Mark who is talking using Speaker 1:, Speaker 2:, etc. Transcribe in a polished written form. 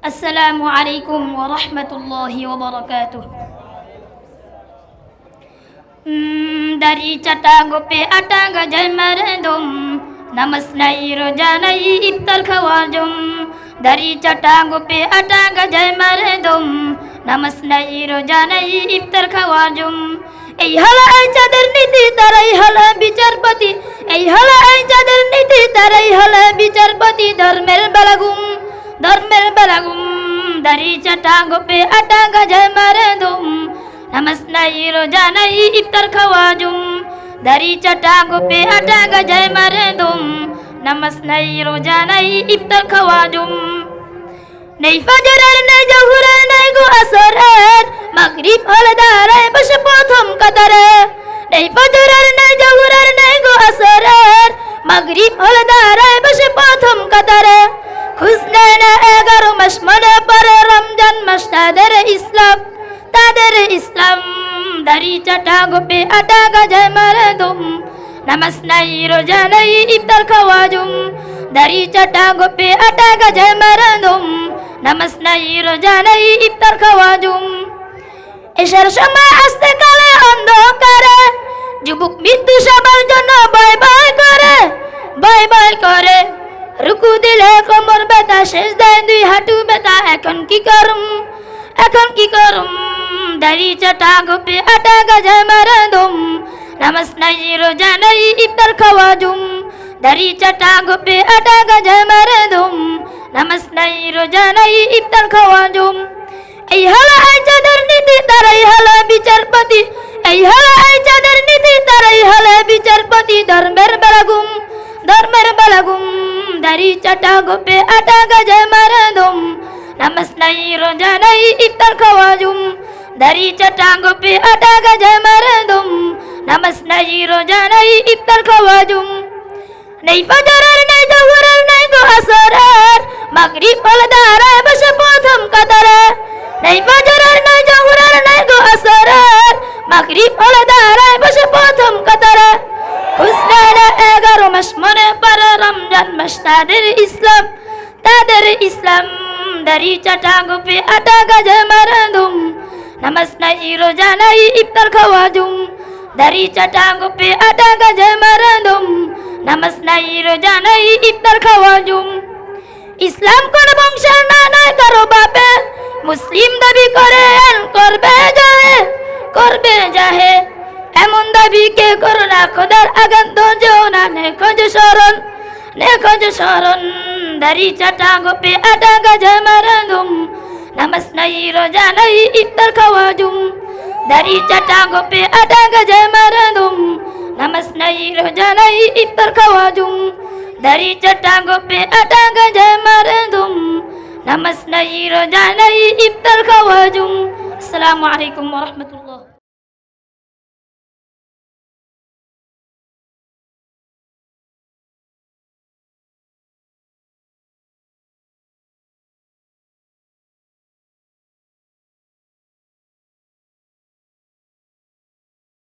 Speaker 1: আসসালামু আলাইকুম ওয়া রাহমাতুল্লাহি ওয়া বারাকাতুহু। দাড়ি চাটা গোপে আটা গজায় মারে দম, নামাজ নাই রোজা নাই ইফতার খাওয়া জম। দাড়ি চাটা গোপে আটা গজায় মারে দম, নামাজ নাই রোজা নাই ইফতার খাওয়া জম। এই হলো এই যাদের নীতি তারাই হলো বিচারপতি, এই হলো এই যাদের নীতি তারাই হলো বিচারপতি। ধর্মের বেলাগুম, ধর্মের বেলাগুম, দাড়ি চাটা গোপে আটা গজায় মারে দম, নামাজ নাই রোজা নাই ইফতার খাওয়া জুম। দাড়ি চাটা গোপে আটা গজায় মারে দম, নামাজ নাই রোজা নাই ইফতার খাওয়া জুম। নেই ফজরের নেই জোহরের নেই গো আসরের, মাগরিব হলে দাঁড়ায় বসে প্রথম কাতারে। নেই ফজরের নেই জোহরের নেই গো আসরের, মাগরিব হলে দাঁড়ায় বসে প্রথম কাতারে। খুশ নেয় না 11 মাস মনে পড়ে রমজান মাস, তাদের ইসলাম তাদের ইসলাম। দাড়ি চাটা গোপে আটা গজায় মারে দম, নামাজ নাই রোজা নাই ইফতার খাওয়া জুম। দাড়ি চাটা গোপে আটা গজায় মারে দম, নামাজ নাই রোজা নাই ইফতার খাওয়া জুম। এসার সময় আসতে কালে অন্ধকারে, যুবক মৃত্যু সবার জন্য ভয় ভয় করে, ভয় ভয় করে। রুকু দিলে কোমর ব্যথা, সেজদায় 2 হাঁটু ব্যথা। এখন কি করুম, এখন কি করুম? দাড়ি চাটা গোপে আটা গজায় মারে দম, নামাজ নাই রোজা নাই ইফতার খাওয়া জুম। দাড়ি চাটা গোপে আটা গজায় মারে দম, নামাজ নাই রোজা নাই ইফতার খাওয়া জুম। এই হলো এই যাদের নীতি তারাই হলো বিচারপতি, এই হলো এই যাদের নীতি তারাই হলো বিচারপতি। ধর্মের বেলাগুম, ধর্মের বেলাগুম, দাড়ি চাটা গোপে আটা গজায় মারে দম, নামাজ নাই রোজা নাই ইফতার খাওয়া জুম। দাড়ি চাটা গোপে আটা গজায় মারে দম, নামাজ নাই রোজা নাই ইফতার খাওয়া জুম। নেই ফজরের নেই জোহরের নেই গো আসরের, মাগরিব হলে দাঁড়ায় বসে প্রথম কাতারে। নেই ফজরের নেই জোহরের নেই গো আসরের, মাগরিব হলে দাঁড়ায় বসে প্রথম কাতারে। খুশ নেয় না 11 মাস মনে পড়ে রমজান মাস, তাদের ইসলাম তাদের ইসলাম। দাড়ি চাটা গোপে আটা গজায় মারে দম, নামাজ নাই রোজা নাই ইফতার খাওয়া জুম। দাড়ি চাটা গোপে আটা গজায় মারে দম, নামাজ নাই রোজা নাই ইফতার খাওয়া জুম। ইসলাম কোন বংশের না নয় কারো বাপে, মুসলিম দাবি করে করবে জাহে, করবে জাহে। এমন দাবি কে করো না, খোদার আগান দোজো না, নে খোঁজ শরণ, নে খোঁজ শরণ। দাড়ি চাটা গোপে আটা গজায় মারে দম, নামাজ নাই রোজা নাই ইফতার খাওয়া জুম। দাড়ি চাটা গোপে আটা গজায় মারে দম, নামাজ নাই রোজা নাই ইফতার খাওয়া জুম। দাড়ি চাটা গোপে আটা গজায় মারে দম, নামাজ নাই রোজা নাই ইফতার খাওয়া জুম। আসসালামু আলাইকুম ওয়া রাহমাতুল্লাহ।